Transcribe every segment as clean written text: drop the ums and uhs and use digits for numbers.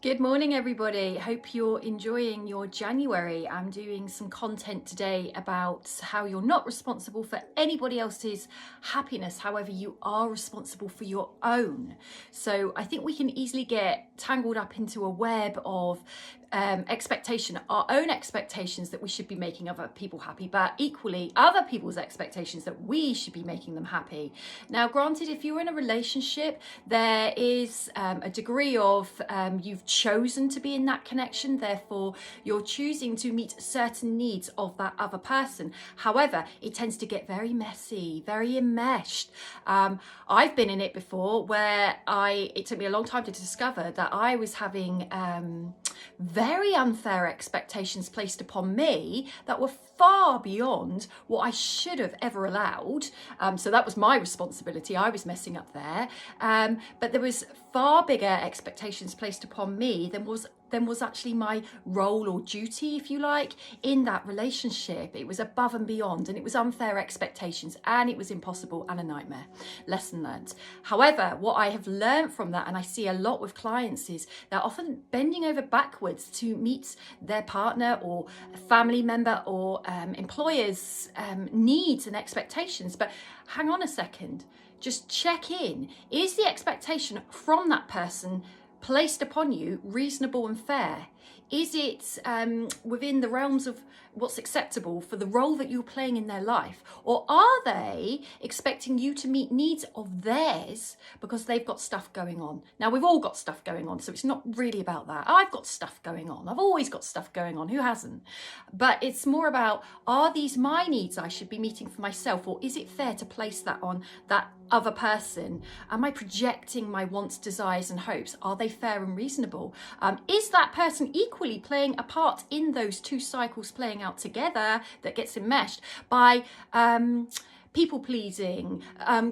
Good morning, everybody. Hope you're enjoying your January. I'm doing some content today about how you're not responsible for anybody else's happiness. However, you are responsible for your own. So I think we can easily get tangled up into a web of expectation, our own expectations that we should be making other people happy, but equally other people's expectations that we should be making them happy. Now, granted, if you're in a relationship, there is a degree of you've chosen to be in that connection, therefore you're choosing to meet certain needs of that other person. However, it tends to get very messy, very enmeshed. I've been in it before where it took me a long time to discover that I was having very unfair expectations placed upon me that were far beyond what I should have ever allowed. So that was my responsibility. I was messing up there. But there was far bigger expectations placed upon me than was actually my role or duty, if you like, in that relationship. It was above and beyond, and it was unfair expectations, and it was impossible and a nightmare. Lesson learned. However, what I have learned from that, and I see a lot with clients, is they're often bending over backwards to meet their partner or a family member or employer's needs and expectations. But hang on a second, just check in. Is the expectation from that person placed upon you reasonable and fair? Is it within the realms of what's acceptable for the role that you're playing in their life? Or are they expecting you to meet needs of theirs because they've got stuff going on? Now, we've all got stuff going on, so it's not really about that. I've got stuff going on. I've always got stuff going on. Who hasn't? But it's more about, are these my needs I should be meeting for myself? Or is it fair to place that on that other person? Am I projecting my wants, desires and hopes? Are they fair and reasonable? Is that person equally playing a part in those two cycles playing out together that gets enmeshed by people pleasing,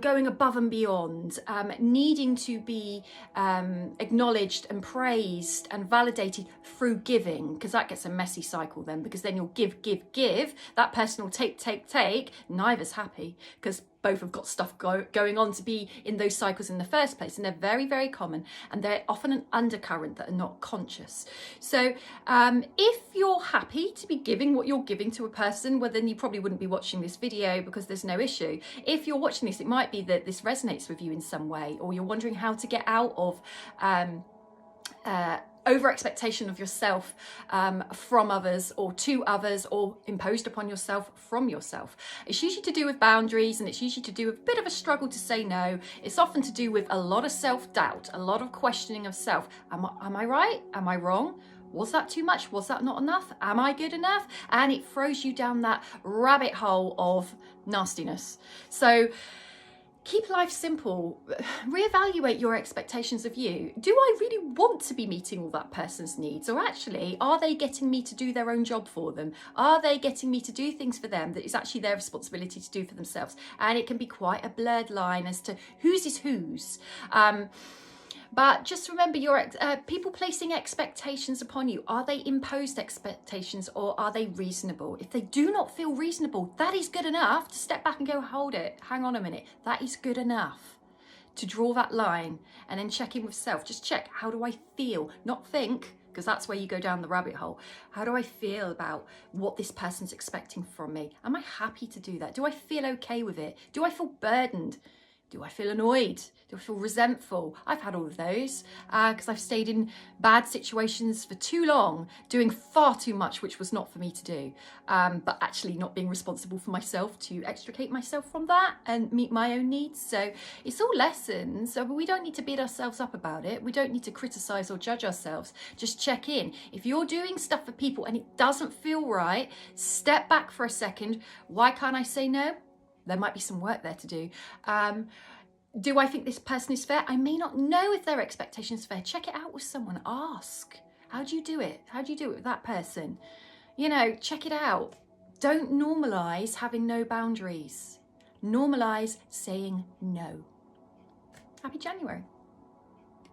going above and beyond, needing to be acknowledged and praised and validated through giving? Because that gets a messy cycle then, because then you'll give. That person will take. Neither's happy, because both have got stuff going on to be in those cycles in the first place. And they're very, very common. And they're often an undercurrent that are not conscious. So if you're happy to be giving what you're giving to a person, well, then you probably wouldn't be watching this video, because there's no issue. If you're watching this, it might be that this resonates with you in some way, or you're wondering how to get out of over expectation of yourself from others or to others, or imposed upon yourself from yourself. It's usually to do with boundaries, and it's usually to do with a bit of a struggle to say no. It's often to do with a lot of self-doubt, a lot of questioning of self. Am I right? Am I wrong? Was that too much? Was that not enough? Am I good enough? And it throws you down that rabbit hole of nastiness. So keep life simple. Reevaluate your expectations of you. Do I really want to be meeting all that person's needs? Or actually, are they getting me to do their own job for them? Are they getting me to do things for them that is actually their responsibility to do for themselves? And it can be quite a blurred line as to whose is whose. But just remember, your people placing expectations upon you, are they imposed expectations or are they reasonable? If they do not feel reasonable, that is good enough to step back and go, hold it, hang on a minute. That is good enough to draw that line and then check in with self. Just check, how do I feel? Not think, because that's where you go down the rabbit hole. How do I feel about what this person's expecting from me? Am I happy to do that? Do I feel okay with it? Do I feel burdened? Do I feel annoyed? Do I feel resentful? I've had all of those because I've stayed in bad situations for too long, doing far too much, which was not for me to do, but actually not being responsible for myself to extricate myself from that and meet my own needs. So it's all lessons. So we don't need to beat ourselves up about it. We don't need to criticize or judge ourselves. Just check in. If you're doing stuff for people and it doesn't feel right, step back for a second. Why can't I say no? There might be some work there to do. Do I think this person is fair? I may not know if their expectation is fair. Check it out with someone. Ask. How do you do it? How do you do it with that person? You know, check it out. Don't normalise having no boundaries. Normalise saying no. Happy January.